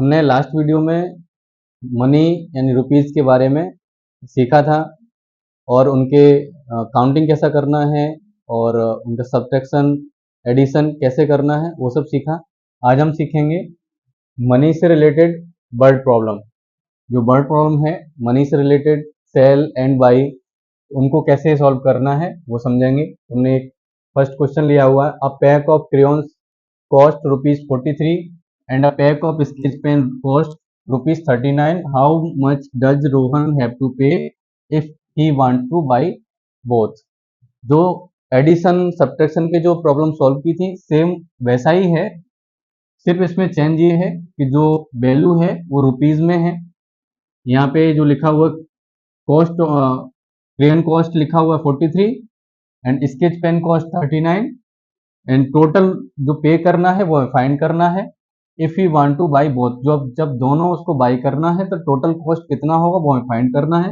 हमने last video में money यानी रुपीस के बारे में सीखा था और उनके काउंटिंग कैसा करना है और उनका सब्ट्रैक्शन एडिशन कैसे करना है वो सब सीखा। आज हम सीखेंगे मनी से रिलेटेड वर्ड प्रॉब्लम। जो वर्ड प्रॉब्लम है मनी से रिलेटेड, सेल एंड बाई, उनको कैसे सॉल्व करना है वो समझेंगे। हमने एक फर्स्ट क्वेश्चन लिया हुआ है, a pack of crayons cost ₹43 and a pack of sketch pen cost ₹39। How much does Rohan have to pay if he want to buy both. जो एडिशन सब्ट्रैक्शन के जो प्रॉब्लम सॉल्व की थी सेम वैसा ही है, सिर्फ इसमें चेंज ये है कि जो वैल्यू है वो रुपीज में है। यहाँ पे जो लिखा हुआ कॉस्ट, क्रेयन कॉस्ट लिखा हुआ है 43 and sketch pen cost 39 and total जो पे करना है वो फाइंड करना है। If you want to buy both, जब दोनों उसको बाई करना है तो टोटल कॉस्ट कितना होगा वो हमें फाइंड करना है।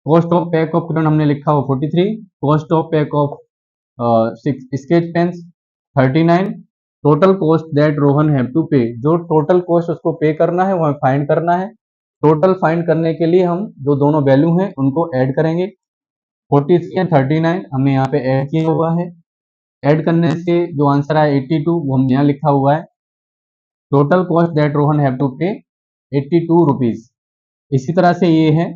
Cost of pack of crayon हमने लिखा हुआ 43, cost of pack of sketch pens 39, total cost that Rohan have to pay, जो टोटल कॉस्ट उसको पे करना है वो हमें फाइंड करना है। टोटल फाइंड करने के लिए हम जो दोनों वैल्यू हैं उनको ऐड करेंगे। 43 एंड 39 हमने यहाँ पे ऐड किया हुआ है। ऐड करने से जो आंसर आया 82 वो हमने यहाँ लिखा हुआ है। Total cost that Rohan have to pay 82 rupees. इसी तरह से ये है,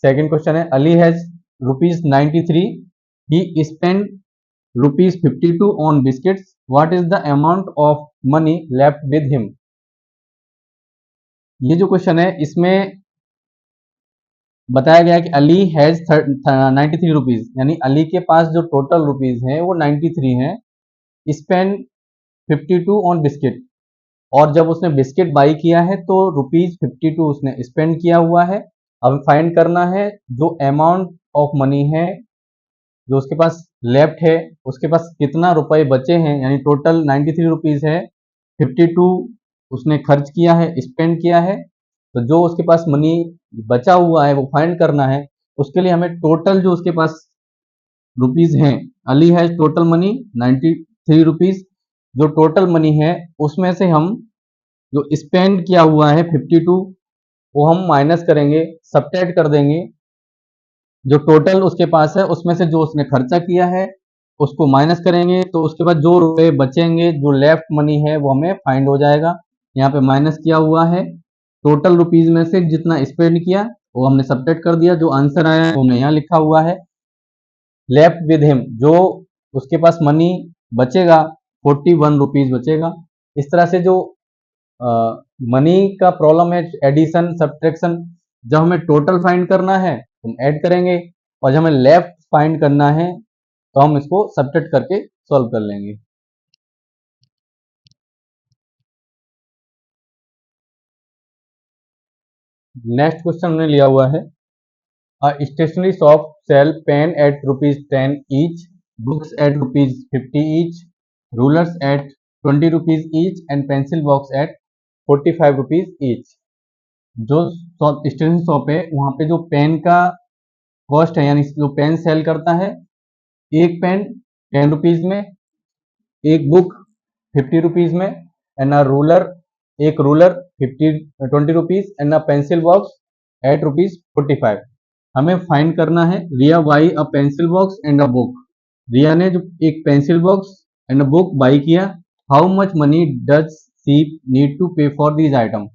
सेकंड क्वेश्चन है, Ali has ₹93, he spend ₹52 on biscuits, what is the amount of money left with him. ये जो क्वेश्चन है इसमें बताया गया कि अली हैज 93 रुपीज, यानी अली के पास जो टोटल रुपीज हैं वो 93 हैं। स्पेंड 52 ऑन बिस्किट, और जब उसने बिस्किट बाई किया है तो ₹52 उसने स्पेंड किया हुआ है। अब फाइंड करना है जो अमाउंट ऑफ मनी है जो उसके पास लेफ्ट है, उसके पास कितना रुपए बचे हैं, यानी टोटल 93 रुपीज है, 52 उसने खर्च किया है, स्पेंड किया है, तो जो उसके पास मनी बचा हुआ है वो फाइंड करना है। उसके लिए हमें टोटल जो उसके पास रुपीज हैं, अली है टोटल मनी 93 रुपीज, जो टोटल मनी है उसमें से हम जो स्पेंड किया हुआ है 52 वो हम माइनस करेंगे, सब्ट्रैक्ट कर देंगे। जो टोटल उसके पास है उसमें से जो उसने खर्चा किया है उसको माइनस करेंगे, तो उसके बाद जो रुपए बचेंगे, जो लेफ्ट मनी है वो हमें फाइंड हो जाएगा। यहाँ पे माइनस किया हुआ है, टोटल रुपीज में से जितना स्पेंड किया वो हमने सब्ट्रैक्ट कर दिया, जो आंसर आया वो हमने यहाँ लिखा हुआ है। लेफ्ट विद हिम, जो उसके पास मनी बचेगा 41 रुपीज बचेगा। इस तरह से जो मनी का प्रॉब्लम है एडिशन सब्ट्रैक्शन, जब हमें टोटल फाइंड करना है तो हम ऐड करेंगे, और जब हमें लेफ्ट फाइंड करना है तो हम इसको सब्ट्रैक्ट करके सॉल्व कर लेंगे। नेक्स्ट क्वेश्चन हमने लिया हुआ है, a stationery shop sell pen at ₹10 each, books at ₹50 each, rulers at ₹20 each and pencil box at ₹45 each. जो स्टेशनरी शॉप है वहाँ पे जो पेन का कॉस्ट है, यानी जो पेन सेल करता है, एक पेन ₹10 में, एक बुक ₹50 में, एंड अ रूलर, एक ruler 20 rupees and a pencil box at ₹45। हमें फाइंड करना है Riya buy a pencil box and a book. Riya ने जो एक pencil box and a book buy किया, how much money does she need to pay for these item.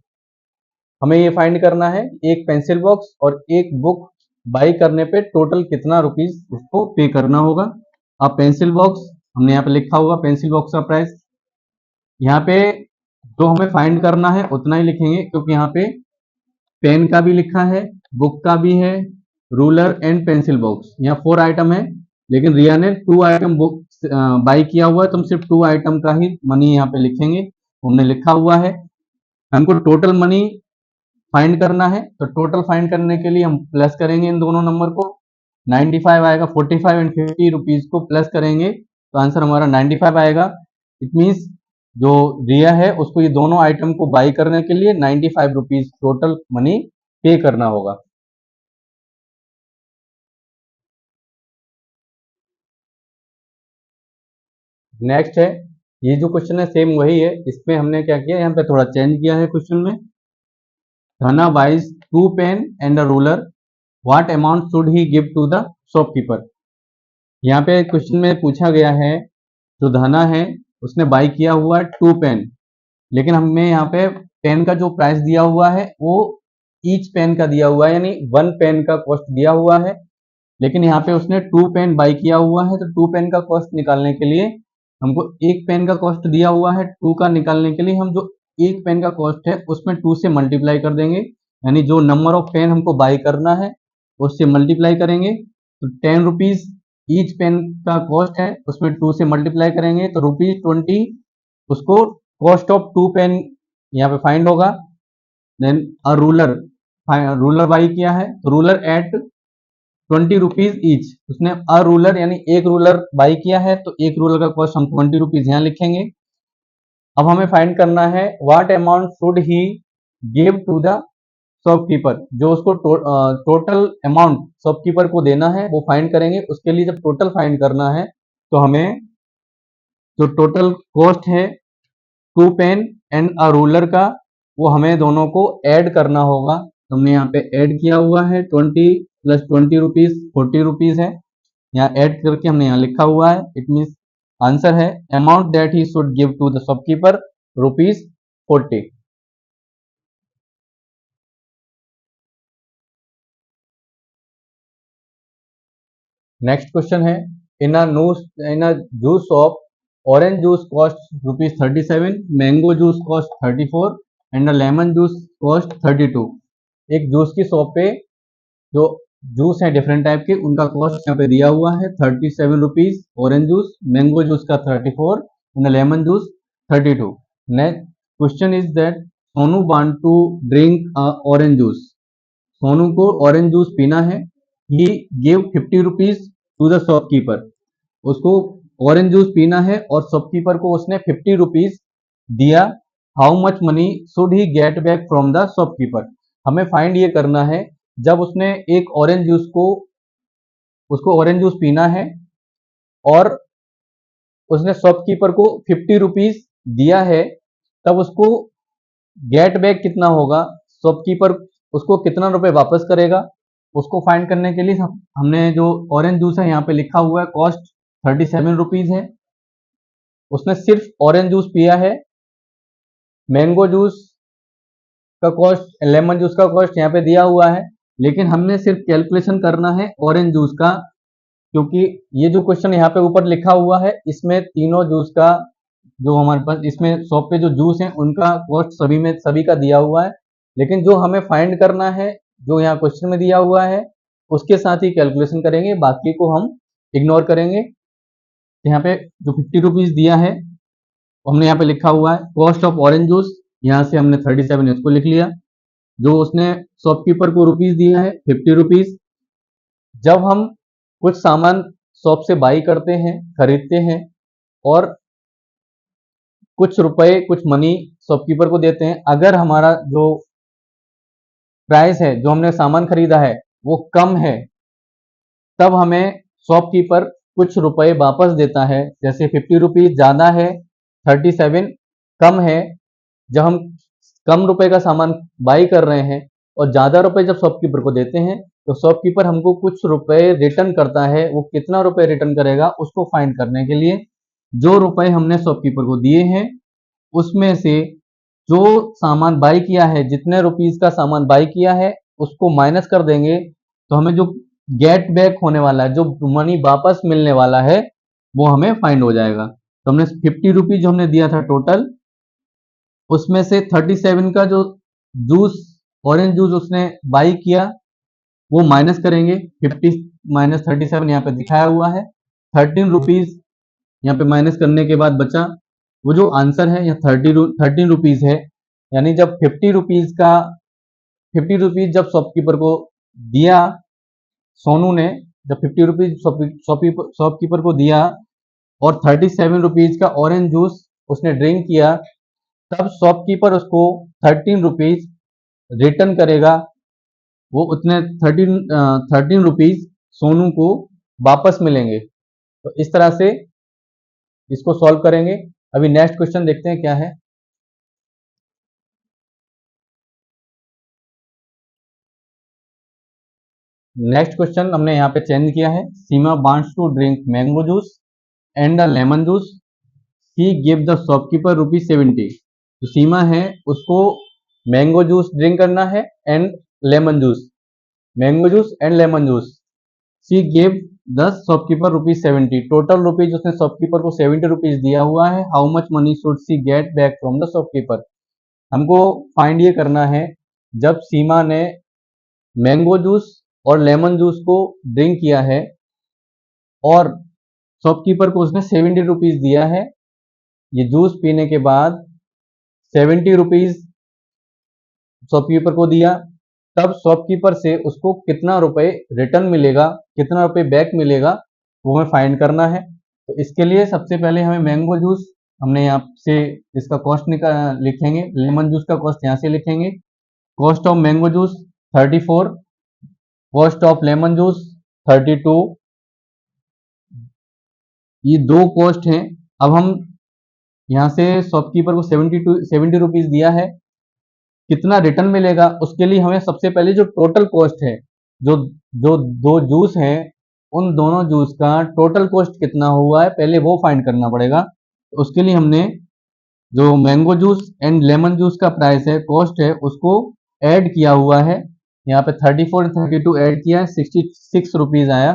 हमें ये find करना है एक पेंसिल बॉक्स और एक बुक बाई करने पे टोटल कितना रुपीज उसको पे करना होगा। अब पेंसिल बॉक्स हमने यहाँ पे लिखा हुआ, पेंसिल बॉक्स का प्राइस यहाँ पे जो हमें फाइंड करना है उतना ही लिखेंगे, क्योंकि यहाँ पे पेन का भी लिखा है, बुक का भी है, रूलर एंड पेंसिल बॉक्स, यहाँ 4 आइटम है, लेकिन रिया ने 2 आइटम बुक बाई किया हुआ है, तो हम सिर्फ 2 आइटम का ही मनी यहाँ पे लिखेंगे, हमने लिखा हुआ है। हमको टोटल मनी फाइंड करना है, तो टोटल फाइंड करने के लिए हम प्लस करेंगे इन दोनों नंबर को, 95 आएगा, 45 एंड 50 रुपीज को प्लस करेंगे तो आंसर हमारा 95 आएगा। इट मीन्स जो रिया है उसको ये दोनों आइटम को बाई करने के लिए 95 रुपीज टोटल मनी पे करना होगा। नेक्स्ट है, ये जो क्वेश्चन है सेम वही है, इसमें हमने क्या किया, यहाँ पे थोड़ा चेंज किया है क्वेश्चन में। Dhana buys 2 pen and a ruler, what amount should he give to the shopkeeper. यहाँ पे क्वेश्चन में पूछा गया है, जो धना है उसने बाई किया हुआ है 2 पेन, लेकिन हमें यहाँ पे पेन का जो प्राइस दिया हुआ है वो ईच पेन का दिया हुआ है, यानी 1 पेन का कॉस्ट दिया हुआ है। लेकिन यहाँ पे उसने 2 पेन बाई किया हुआ है, तो 2 पेन का कॉस्ट निकालने के लिए हमको 1 पेन का कॉस्ट दिया हुआ है 2 का निकालने के लिए हम जो 1 पेन का कॉस्ट है उसमें 2 से मल्टीप्लाई कर देंगे, यानी जो नंबर ऑफ पेन हमको बाई करना है उससे मल्टीप्लाई करेंगे। तो 10 रुपीज ईच पेन का कॉस्ट है, उसमें 2 से मल्टीप्लाई करेंगे तो ₹20, उसको कॉस्ट ऑफ 2 पेन यहाँ पे फाइंड होगा। Then a ruler, ruler buy किया है तो रूलर एट 20 रुपीज ईच, उसने अ रूलर यानी एक रूलर बाई किया है तो एक रूलर का कॉस्ट हम 20 रुपीज यहाँ लिखेंगे। अब हमें फाइंड करना है what amount should he give to the shopkeeper, जो उसको टोटल अमाउंट शॉपकीपर को देना है वो फाइंड करेंगे। उसके लिए जब टोटल फाइंड करना है तो हमें जो टोटल कॉस्ट है 2 पेन एंड अ रूलर का, वो हमें दोनों को ऐड करना होगा। तो हमने यहाँ पे ऐड किया हुआ है 20 प्लस 20 रुपीज 40 रुपीज है, यहाँ ऐड करके हमने यहाँ लिखा हुआ है। इट मीन्स आंसर है amount that he should give to the shopkeeper ₹40। Next question है, in a juice shop orange juice cost ₹37, mango juice cost 34 and lemon juice cost 32। एक जूस की शॉप पे जो जूस है डिफरेंट टाइप के, उनका cost यहाँ पे दिया हुआ है 37 rupees, orange juice, mango juice का 34 and lemon juice 32। Next question is that Sonu want to drink orange juice, Sonu को ऑरेंज जूस पीना है। He give 50 rupees to the shopkeeper, उसको ऑरेंज जूस पीना है और शॉपकीपर को उसने 50 रुपीज दिया। How much money should he get back from the shopkeeper, हमें फाइंड ये करना है जब उसने एक ऑरेंज जूस को, उसको ऑरेंज जूस पीना है और उसने शॉपकीपर को 50 रुपीज दिया है, तब उसको गेट बैक कितना होगा, शॉपकीपर उसको कितना रुपए वापस करेगा। उसको फाइंड करने के लिए हमने जो ऑरेंज जूस है यहाँ पे लिखा हुआ है कॉस्ट 37 रुपीज है, उसने सिर्फ ऑरेंज जूस पिया है। मैंगो जूस का कॉस्ट, लेमन जूस का कॉस्ट यहाँ पे दिया हुआ है, लेकिन हमने सिर्फ कैलकुलेशन करना है ऑरेंज जूस का, क्योंकि ये जो क्वेश्चन यहाँ पे ऊपर लिखा हुआ है इसमें तीनों जूस का, जो हमारे पास इसमें शॉप पे जो जूस है उनका कॉस्ट सभी में सभी का दिया हुआ है, लेकिन जो हमें फाइंड करना है जो यहाँ क्वेश्चन में दिया हुआ है उसके साथ ही कैलकुलेशन करेंगे, बाकी को हम इग्नोर करेंगे। यहाँ पे जो 50 रुपीज दिया है हमने यहाँ पे लिखा हुआ है कॉस्ट ऑफ ऑरेंज जूस, यहाँ से हमने 37 इसको लिख लिया। जो उसने शॉपकीपर को रुपीज दिया है 50 रुपीज। जब हम कुछ सामान शॉप से बाई करते हैं, खरीदते हैं और कुछ रुपए कुछ मनी शॉपकीपर को देते हैं, अगर हमारा जो प्राइस है जो हमने सामान खरीदा है वो कम है, तब हमें शॉपकीपर कुछ रुपए वापस देता है। जैसे 50 रुपीज ज़्यादा है, 37 कम है। जब हम कम रुपए का सामान बाई कर रहे हैं और ज़्यादा रुपए जब शॉपकीपर को देते हैं तो शॉपकीपर हमको कुछ रुपए रिटर्न करता है। वो कितना रुपए रिटर्न करेगा उसको फाइंड करने के लिए जो रुपए हमने शॉपकीपर को दिए हैं उसमें से जो सामान बाई किया है, जितने रुपीस का सामान बाई किया है उसको माइनस कर देंगे, तो हमें जो गेट बैक होने वाला है, जो मनी वापस मिलने वाला है, वो हमें फाइंड हो जाएगा। तो हमने 50 रुपीज जो हमने दिया था टोटल, उसमें से 37 का जो जूस, ऑरेंज जूस उसने बाई किया वो माइनस करेंगे। 50 माइनस 37 यहाँ पे दिखाया हुआ है। 13 रुपीज यहाँ पे माइनस करने के बाद बचा वो जो आंसर है, यहाँ 13 रुपीज है। यानी जब 50 रुपीज का 50 रुपीज जब शॉपकीपर को दिया, सोनू ने जब 50 रुपीज शॉपकीपर को दिया और 37 रुपीज का ऑरेंज जूस उसने ड्रिंक किया, तब शॉपकीपर उसको 13 रुपीज रिटर्न करेगा। वो उतने 13 रुपीज सोनू को वापस मिलेंगे। तो इस तरह से इसको सॉल्व करेंगे। अभी नेक्स्ट क्वेश्चन देखते हैं क्या है। नेक्स्ट क्वेश्चन हमने यहाँ पे चेंज किया है। Seema wants to drink mango juice and the lemon juice, he give the shopkeeper ₹70। तो सीमा है उसको मैंगो जूस ड्रिंक करना है and lemon juice, mango juice and lemon juice. She give the shopkeeper ₹70। Total rupees उसने shopkeeper को ₹70 दिया हुआ है। How much money should she get back from the shopkeeper. हमको फाइंड ये करना है, जब सीमा ने मैंगो जूस और लेमन जूस को ड्रिंक किया है और शॉपकीपर को उसने ₹70 दिया है, ये जूस पीने के बाद ₹70 शॉपकीपर को दिया, तब शॉपकीपर से उसको कितना रुपए रिटर्न मिलेगा, कितना रुपए बैक मिलेगा, वो हमें फाइंड करना है। तो इसके लिए सबसे पहले हमें मैंगो जूस, हमने यहाँ से इसका कॉस्ट लिखेंगे, लेमन जूस का कॉस्ट यहाँ से लिखेंगे। Cost of mango juice 34, cost of lemon juice 32, ये दो कॉस्ट हैं। अब हम यहाँ से शॉपकीपर को 70 रुपीज दिया है, कितना रिटर्न मिलेगा उसके लिए हमें सबसे पहले जो टोटल कॉस्ट है, जो जो दो जूस हैं उन दोनों जूस का टोटल कॉस्ट कितना हुआ है पहले वो फाइंड करना पड़ेगा। तो उसके लिए हमने जो mango juice and lemon juice का प्राइस है, कॉस्ट है, उसको ऐड किया हुआ है। यहाँ पे 34 32 ऐड किया है, 66 रुपीज आया।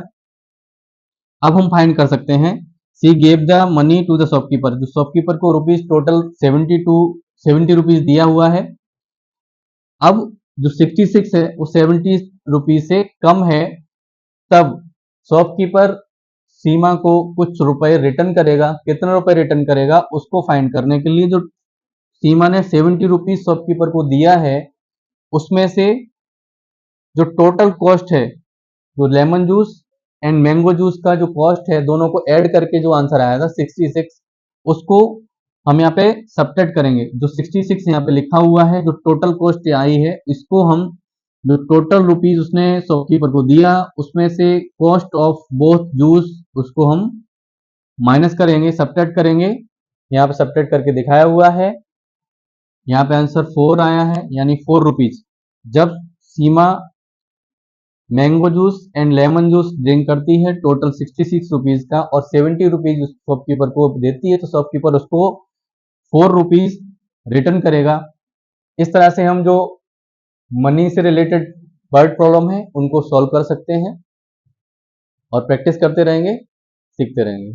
अब हम फाइंड कर सकते हैं, she gave the money to the shopkeeper, जो शॉपकीपर को रुपीज टोटल 70 रुपीज दिया हुआ है। अब जो 66 है वो 70 रुपीज से कम है, तब शॉपकीपर सीमा को कुछ रुपए रिटर्न करेगा। कितना रुपए रिटर्न करेगा उसको फाइंड करने के लिए जो सीमा ने 70 रुपीज शॉपकीपर को दिया है, उसमें से जो टोटल कॉस्ट है, जो lemon juice and mango juice का जो कॉस्ट है, दोनों को ऐड करके जो आंसर आया था 66, उसको हम यहाँ पे सब्ट्रैक्ट करेंगे। जो 66 यहाँ पे लिखा हुआ है, जो टोटल कॉस्ट आई है, इसको हम जो टोटल रुपीज उसने शॉपकीपर को दिया उसमें से कॉस्ट ऑफ बोथ जूस, उसको हम माइनस करेंगे, सब्ट्रैक्ट करेंगे। यहाँ पे सब्ट्रैक्ट करके दिखाया हुआ है। यहाँ पे आंसर 4 आया है, यानी 4 रुपीज। जब Seema mango juice and lemon juice drink करती है टोटल 66 रुपीज का और 70 रुपीज शॉपकीपर को देती है, तो शॉपकीपर उसको 4 रुपीज रिटर्न करेगा। इस तरह से हम जो मनी से रिलेटेड वर्ड प्रॉब्लम है उनको सॉल्व कर सकते हैं और प्रैक्टिस करते रहेंगे, सीखते रहेंगे।